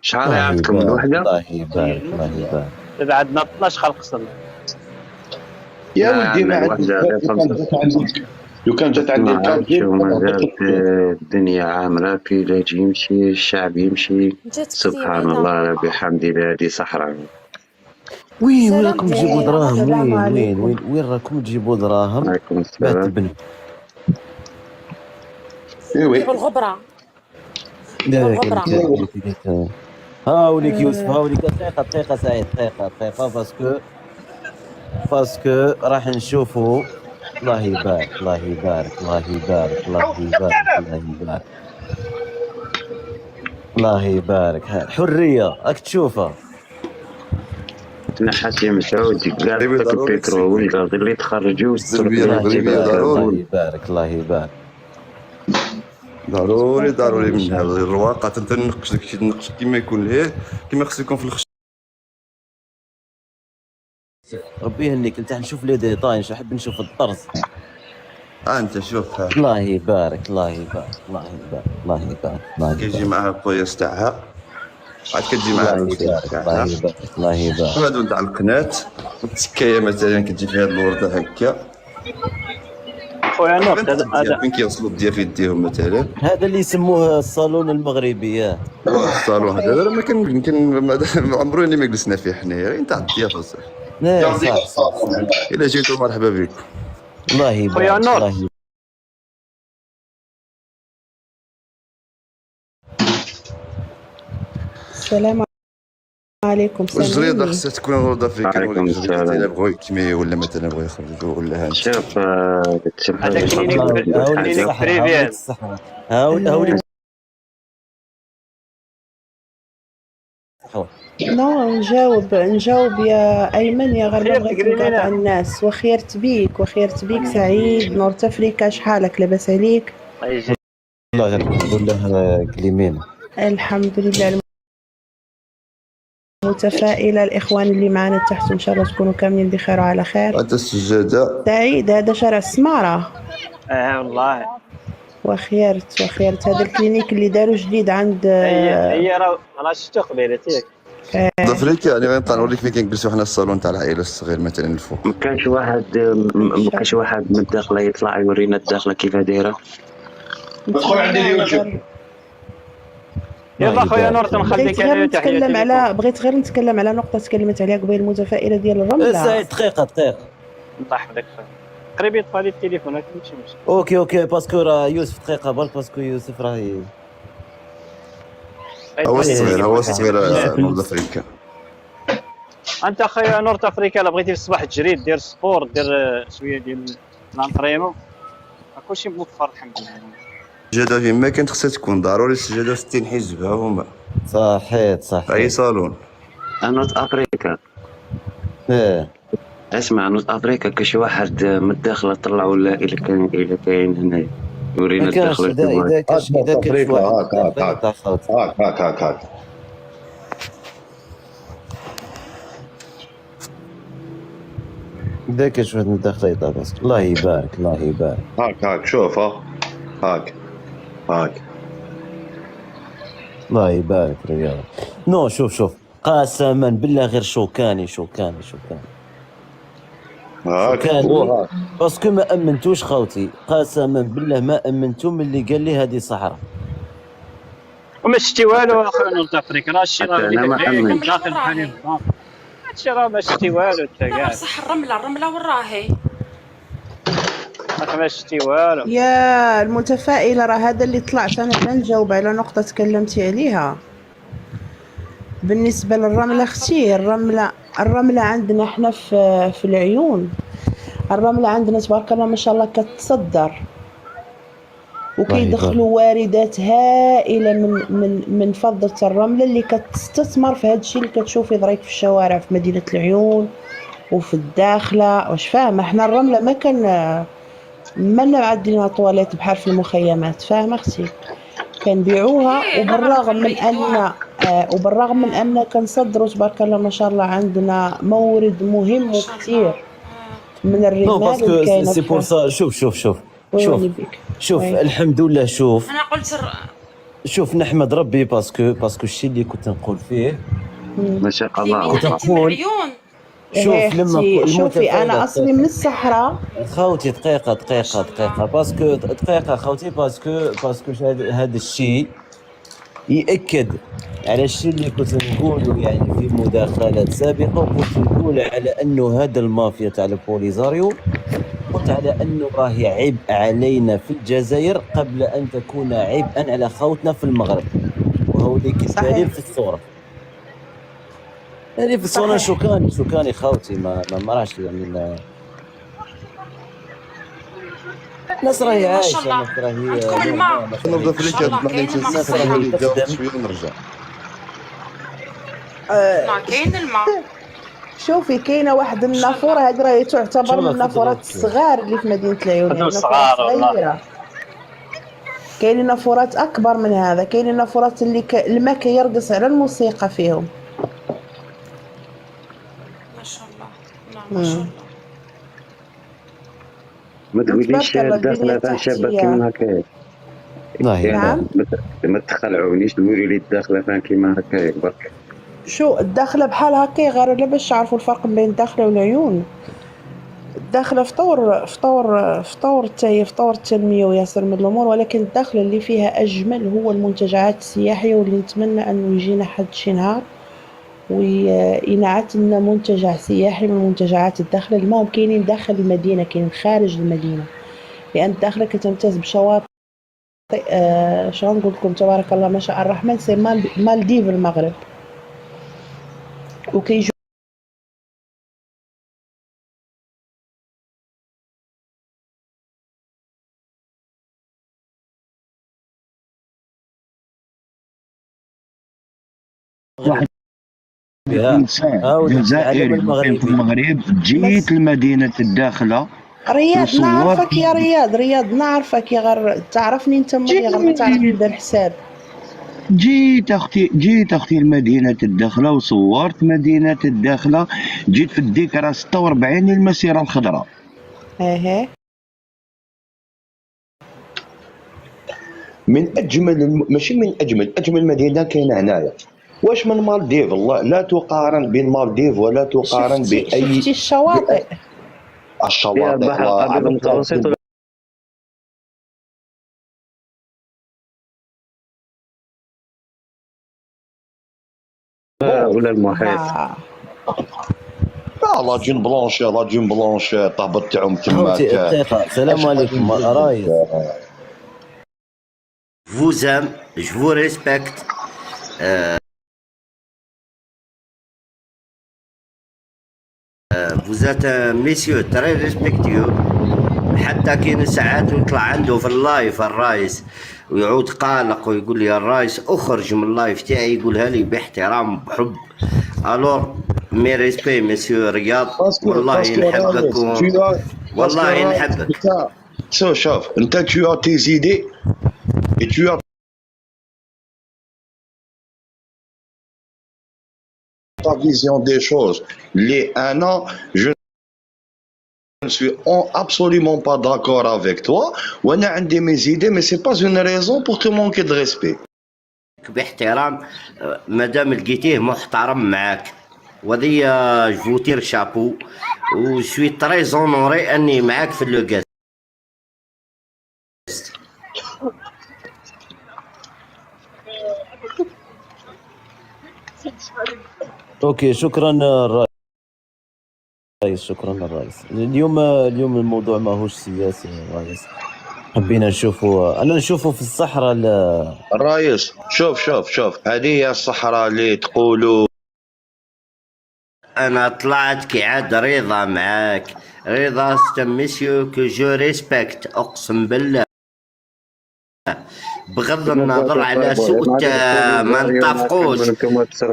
شحال الله عندكم يبارك الوحده؟ الله يبارك الله يبارك. دابا عندنا 12 خلق صدر. يا لا، ولدي ما عندنا عندك الوحده غير لو كان خمسه. جات عندك لو كان جات عندي ما عرفتش، الكارتين ومازال الدنيا عامره، البيلاج يمشي، الشعب يمشي. جات سبحان كتيبه الله بحمد الله، هذه صحراء. وين سلام راكم تجيبوا ديالي. دراهم؟ السلام وين عليكم. راكم تجيبوا دراهم عليكم باه السلام. تبنوا؟ وي نبيعوا الغبره. لا نبيعوا قال لك الغبره. هاوليك يوسف، هاوليك دقيقه سعيد، دقيقه باسكو راح نشوفوا. الله يبارك الله يبارك الله يبارك الله يبارك الله يبارك الله يبارك. الحريه راك تشوفها. تنحت يا مسعود، كاع البترول والغاز اللي تخرجوا الزلمية الله المغربية يبارك الله ضروري يبارك الله يبارك. ضروري من هذا الرواقة تنقش داكشي، تنقش كيما يكون ليه، كيما خصو يكون في الخش. ربي يهنيك، انت نشوف لي ديتاي، نحب نشوف الطرز. انت شوف ها الله يبارك الله يبارك الله يبارك الله يبارك الله كيجي يبارك معها القياس تاعها، عاد كتجي معها الله القياس يبارك تاعها، الله يبارك الله يبارك. وهادو تاع القنات والتكايه مثلا كتجي فيها الورده هكا. خويا نور هذا فين كيوصلوا الضياف يديهم مثلا. هذا اللي يسموه الصالون المغربي. ياه الصالون هذا ما كان عمروني ما جلسنا فيه حنايا، غير تاع الضيافه صافي. صح. الا جيتوا مرحبا بكم. الله يبارك خويا نور. الله يبارك. السلام عليكم. والجريده سامعني؟ خصها تكون ورده افريكان، وعليكم ولا السلام. الا بغاو يكميو ولا مثلا بغاو يخرجوا ولا هانت. شوف هذا كلينيك بريفيان. هاوليك نو نجاوب يا ايمن يا غير ما خير بغيت تقولي نقاطع لنا. الناس. وخيرت بيك سعيد نور افريكا، شحالك لاباس عليك؟ الله غير نقول له كلمين. الحمد لله متفائله. الاخوان اللي معنا تحت ان شاء الله تكونوا كاملين بخير وعلى خير. هذا السجاده سعيد هذا شارع السماره. والله وخيرت هذا الكلينيك اللي داروا جديد عند هي راه شفتو قبيلتك. افريكا. يعني غنطلع نوريك فين كنجلسوا حنا الصالون تاع العائله الصغير مثلا الفوق. ما كانش واحد من الداخله يطلع يورينا الداخله كيف دايره. ادخل عندي اليوتيوب. يلا خويا نور تنخليك انا تحياتي. بغيت غير نتكلم على نقطه تكلمت عليها قبيل، المتفائله ديال الرمله. سعيد دقيقه الله يحفظك خويا. قريب يطفى لي التليفون ماشي مشكل. اوكي باسكو راه يوسف دقيقه برك، باسكو يوسف راه هو الصغير نورد افريكا. انت خويا نور افريكا الا بغيتي في الصباح تجري دير سبور، دير شويه ديال لانطريمون، كلشي موفر الحمد لله. السجاده فين ما كانت خصها تكون ضروري، السجاده 60 حزب ها هما صحيت في اي صالون. نوت افريكا. اسمع، نوت افريكا كاين شي واحد من الداخله طلع، ولا الا كاين هنا يورينا الداخله. اذا كاين هاك اذا كاين شي واحد من الداخله يطلع. الله يبارك الله يبارك. هاك شوف هاك الله يبارك رجال. نو شوف قسما بالله غير شوكاني هاك باسكو ما امنتوش خوتي، قسما بالله ما امنتو من اللي قال لي هذه صحراء. وما شتي والو اخويا نور افريكا، راه الشيء راه أنا ما حملت. داخل بحال هادشي راه ما شتي والو انت كاع. صح الرمله وراهي ما شتي والو. يا المتفائله راه هذا اللي طلعت انا بلا نجاوب على نقطه تكلمتي عليها. بالنسبه للرمله اختي، الرمله عندنا احنا في العيون. الرمله عندنا تبارك الله ما شاء الله كتصدر، وكيدخلوا واردات هائله من فضه الرمله اللي كتستثمر في هذا الشيء اللي كتشوفي ضريك في الشوارع في مدينه العيون وفي الداخله. واش فاهمه؟ احنا الرمله ما عندنا طواليت بحال في المخيمات، فاهمه اختي؟ كنبيعوها، وبالرغم من ان كنصدروا تبارك الله ما شاء الله عندنا مورد مهم وكثير من الرمال اللي كاينه. سي بور سا. شوف ويلي بك. الحمد لله. شوف انا قلت شوف نحمد ربي باسكو الشيء اللي كنت نقول فيه ما شاء الله. يمين عندي من تقول العيون. شوف إيه لما اختي شوفي انا المتفائلة اصلي من الصحراء. خوتي دقيقة باسكو دقيقة خوتي باسكو هذا الشيء يأكد على الشيء اللي كنت نقوله يعني في مداخلات سابقة، وكنت نقول على انه هذا المافيا تاع البوليزاريو، قلت على انه راهي عبء علينا في الجزائر قبل ان تكون عبئا على خوتنا في المغرب، وهو اللي كالدليل في الصورة. يعني في الصورة صحيح. شو كان خوتي ما راهش يعني الناس راهي ما شاء عايشة، الله. الناس راهي عندكم الماء. نبدا في ما شاء الله الليل كاين الماء في الناس الصحراء. راهي نتجاوب تخدم. شويه ونرجع. لا كاين الماء. شوفي كاينه واحد النافوره، هذه راهي تعتبر من النافورات الصغار اللي في مدينه العيون، خدم يعني الصغار نافورات والله. صغيره. كاينين نافورات اكبر من هذا، كاينين نافورات اللي الماء كيرقص على الموسيقى فيهم. ما شاء الله. نعم ما شاء الله. ما تقوليش تبارك الله البنية الداخله تاع شابه التحتية. كيما هكاك. والله نعم. ما تخلعونيش تقولوا لي الداخله فيها كيما هكاك برك. شو الداخله بحال هكا غير لا باش تعرفوا الفرق بين الداخله والعيون. الداخله فطور تاهي فطور التنميه وياسر من الامور، ولكن الداخله اللي فيها اجمل هو المنتجعات السياحيه، واللي نتمنى انه يجينا حد شي نهار وينعت لنا منتجع سياحي من منتجعات الداخله. المهم كاينين داخل المدينه كاين خارج المدينه، لان الداخله كتمتاز بشواطئ شنو نقول لكم تبارك الله ما شاء الرحمن، سي مالديف المغرب. وكيجو انسان جزائري مقيم في المغرب جيت لمدينه الداخله رياض وصورت نعرفك يا رياض نعرفك يا غير تعرفني انت من غير ما تعرفني دير حساب. جيت اختي لمدينه الداخله وصورت مدينه الداخله، جيت في الذكرى 46 للمسيره الخضراء. اها من اجمل ماشي من اجمل مدينه كاينه هنايا. واش من مالديف؟ الله لا تقارن بين مالديف ولا تقارن شفتي الشواطئ. فيها الشواطئ البحر الابيض المتوسط ولا المحيط. لا لاجين بلونشي طابت تاعهم خوتي تماك. دقيقة. السلام عليكم رايس. vous aime, je vous respecte. Vous êtes un monsieur très respectueux. حتى كاين ساعات يطلع عنده في اللايف الرايس ويعود قالق ويقول لي الرايس اخرج من اللايف تاعي، يقولها لي باحترام بحب. الور مي ريسبي مسيو رياض، والله نحبك والله نحبك. شوف انت tu as tes idées et tu as ta vision des choses. Les un an, je ne suis absolument pas d'accord avec toi. وانا عندي mes idées, mais c'est pas une raison pour te manquer de respect. باحترام مادام لقيتيه محترم معاك، وهذه جوتير شابو و سوي تري زونوري اني معاك في لو غاز. اوكي شكرا الرايس، اليوم الموضوع ماهوش سياسي الرايس، حبينا نشوفوا في الصحراء الرايس شوف هذه هي الصحراء اللي تقولوا. انا طلعت كيعاد رضا معاك، رضا سي ميسيو كو جو ريسبكت، اقسم بالله بغض النظر على سوء ما نتفقوش.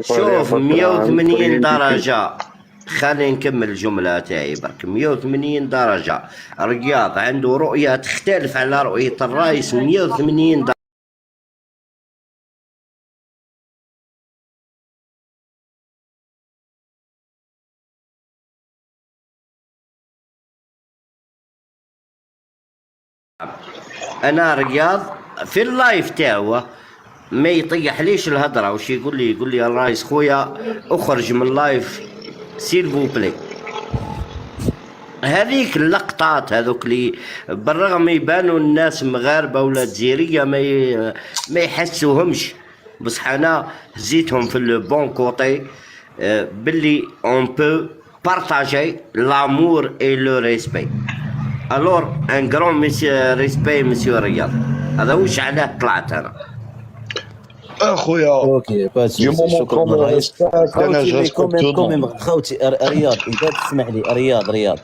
شوف 180 درجة، خليني نكمل الجملة تاعي برك. 180 درجة رياض عنده رؤية تختلف على رؤية الرايس 180 درجة. انا رياض في اللايف تاعو ما يطيحليش الهضره. وش يقول لي الرايس خويا اخرج من اللايف سيلفو بلاي. هذيك اللقطات هذوك اللي بالرغم يبانوا الناس مغاربه ولا جزائريه ما يحسوهمش، بصح انا هزيتهم في البون كوتي باللي اون بو بارطاجي لامور اي لو ريسبي. الور ان كرون ريسبي مسيو رياض. هذا واش علاه طلعت انا. اخويا اوكي باس جو مومون شكرا كوم الرئيس. انا خوتي جاسكم خوتي رياض اذا تسمح لي رياض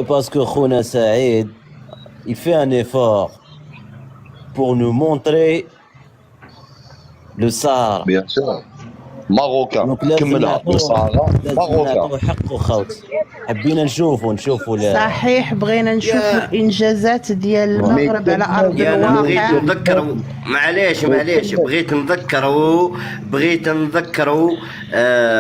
باسكو خونا سعيد il fait un effort pour nous montrer le Sahara. بيان سور ماروكان دونك لازم كملها بالصحراء ماروكان. نعطوه حقه خوتي. حبينا نشوفوا صحيح بغينا نشوفوا الانجازات ديال المغرب على ارض انا بغيت الواقع. نذكروا معليش بغيت نذكروا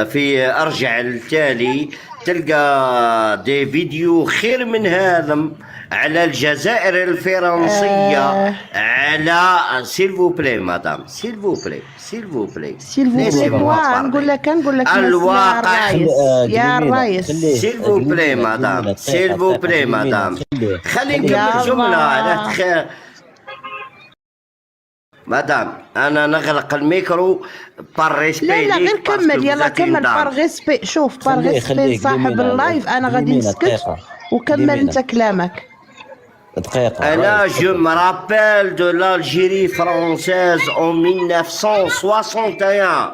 في ارجع التالي تلقى دي فيديو خير من هذا على الجزائر الفرنسية على سيلفو بلاي مدام سيلفو بلاي نقول لك الواقع يا الرئيس سيلفو بلاي مدام خلي نكمل جملة على خير مدام. انا نغلق الميكرو بار ريسبي. لا غير كمل يلا كمل بار ريسبي. شوف بار ريسبي صاحب اللايف انا غادي نسكت وكمل انت كلامك. دقيقة. انا جو مرابيل دو لالجيري فرونسيز اون 1961.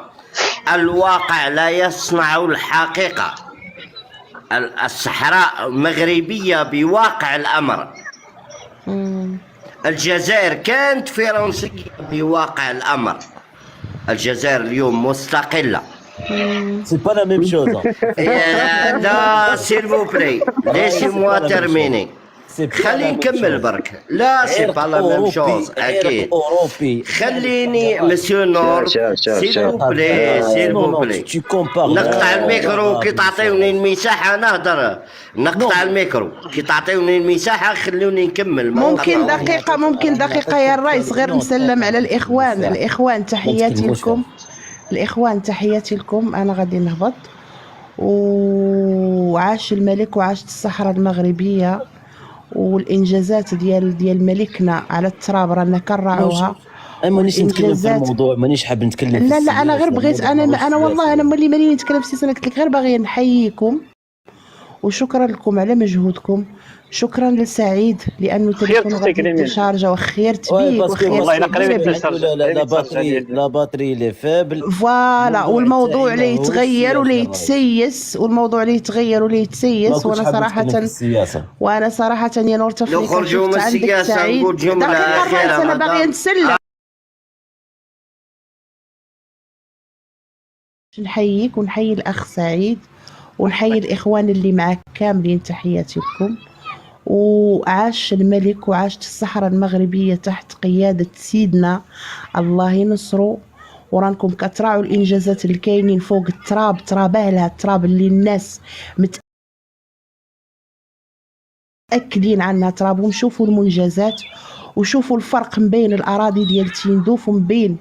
الواقع لا يصنع الحقيقة. الصحراء مغربية بواقع الامر. الجزائر كانت فرنسية بواقع الامر. الجزائر اليوم مستقلة. سي با لا ميم شوز. لا سيل فو بلاي ليسي موا ترميني. خليني نكمل برك. لا سي با لا ميم شوز اكيد. خليني مسيو نور سيل فو بلاي نقطع الميكرو كي تعطيوني المساحة نهضر. نقطع الميكرو كي تعطيوني المساحة خلوني نكمل. ممكن دقيقة يا الرئيس غير نسلم على الإخوان تحياتي لكم. أنا غادي نهبط. وعاش الملك وعاشت الصحراء المغربية والإنجازات ديال ملكنا على التراب رانا كنراعوها. مانيش نتكلم في الموضوع، مانيش حاب نتكلم. لا أنا غير بغيت أنا والله أنا ملي ماني نتكلم في السياسة. أنا قلت لك غير باغي نحييكم وشكرا لكم على مجهودكم. شكرا لسعيد لانه تليفون غادي تشارجا وخيرت بيك والله الا قريب لا باتري لي فابل فوالا. والموضوع اللي يتغير ولا يتسيس وانا صراحه يا نور تفريق نخرجوا من السياسه نقول جمله اخيره. انا باغي نسلم نحييك ونحيي الاخ سعيد ونحيي الاخوان اللي معك كاملين. تحياتي لكم. وعاش الملك وعاشت الصحراء المغربية تحت قيادة سيدنا الله ينصرو. ورانكم كتراعوا الإنجازات اللي كاينين فوق التراب. تراب أهلها، التراب اللي الناس متأكدين عنها تراب. ونشوفوا المنجزات وشوفوا الفرق بين الاراضي ديال تيندوف وبين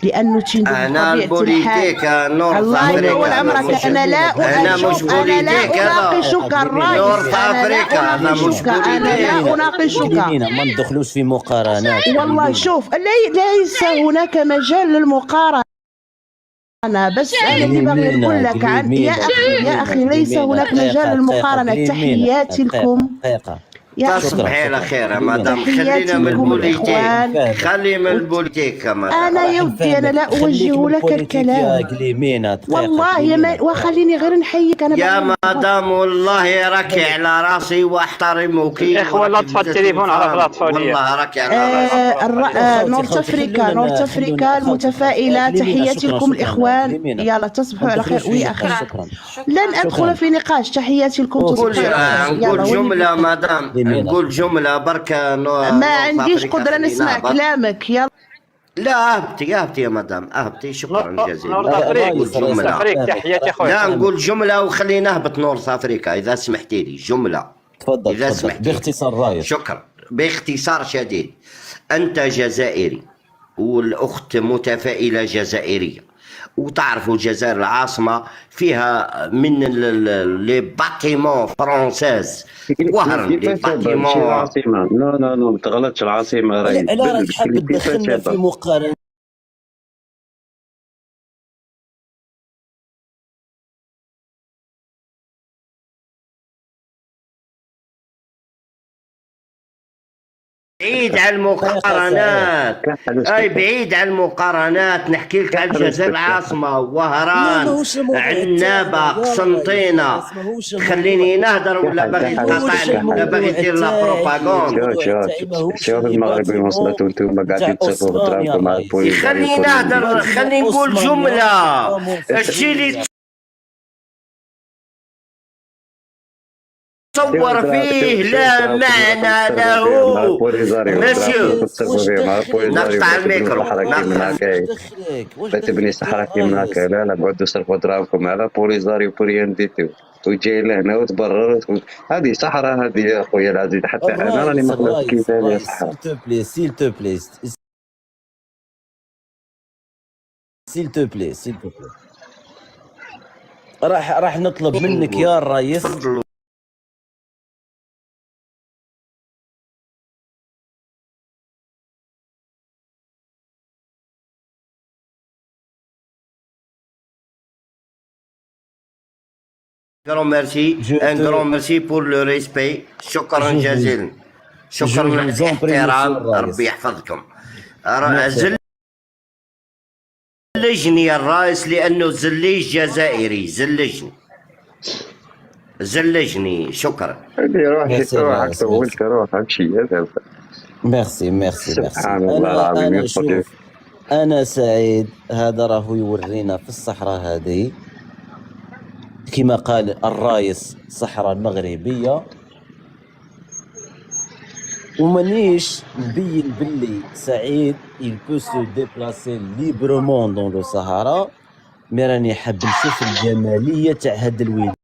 لانه تيندوف انا البوليتيك نور الله يطول عمرك. انا لا اناقشك الراي. نور افريقيا انا مش لا اناقشك. ما ندخلوش في مقارنات والله. شوف ليس هناك مجال للمقارنه. بس انا اللي باغي نقول لك يا اخي ليس هناك مجال للمقارنه. تحياتي لكم. تصبح على خير مدام. خلينا من البوليتيك. خلي من البوليتيك كمان. انا يا ودي انا لا اوجه لك الكلام والله وخليني غير نحييك. انا يا مدام والله راكي على راسي واحترمك. اخوان لا تطفى التليفون على الاطفال. والله راكي على راسي. نور افريكا المتفائله. تحياتي لكم الاخوان. يلا تصبحوا على خير. وي اخي لن ادخل في نقاش. تحياتي لكم. نقول جمله مدام. نقول جملة بركة. ما عنديش قدرة نسمع كلامك. يلا لا اهبطي يا مدام اهبطي. شكرا جزيلا. نور افريقيا تحياتي اخويا. لا نقول جملة وخلينا نهبط نور افريقيا اذا سمحتي لي. جملة تفضل اذا سمحتي باختصار رايك. شكرا باختصار شديد. انت جزائري والأخت متفائلة جزائرية، وتعرفوا الجزائر العاصمة فيها من لي باتيمون فرونسيز وهرن، لي كيفاش ماشي باتيمون. العاصمة؟ نو نو نو، ما تغلطش، العاصمة راهي على راك بلد. حاب تدخلنا في مقارنة؟ بعيد عن المقارنات، اي بعيد عن المقارنات. نحكي لك على الجزائر العاصمه، وهران، عنابه، قسنطينه. خليني نهدر ولا باغي تقاطعني ولا باغي دير لا بروباغوند؟ شوف المغربيين وصلت وانتم قاعدين تصرفوا بدراكم مع البوليس. خليني نهدر، خليني نقول جمله. الشيء اللي تصور فيه لا معنى له. مسيو، نقطع الميكرو. لا تبني صحراء كيما هكا، لا قعدوا صرفوا دراهمكم على بوليزاريو بوريان ديتو، وجاي لهنا وتبرر وتقول هذه صحراء هذه يا خويا العزيز. حتى انا راني مخلص كيف هذه صحراء. سيل تو بلي سيل تو بلي راح نطلب منك يا الرئيس un grand merci pour le respect. شكرا جزيلا، شكرا للاحترام، ربي يحفظكم. زلجني يا الرئيس لانه زليج جزائري، زلجني. شكرا. روحك طولت، روح امشي. ميرسي. سبحان الله العظيم. أنا شوف، أنا سعيد. هذا راهو يورينا في الصحراء هذه كما قال الرايس صحراء المغربية، ومانيش نبين باللي سعيد il peut se déplacer librement dans le Sahara، مي راني حاب نشوف الجمالية تاع هاد الولاية.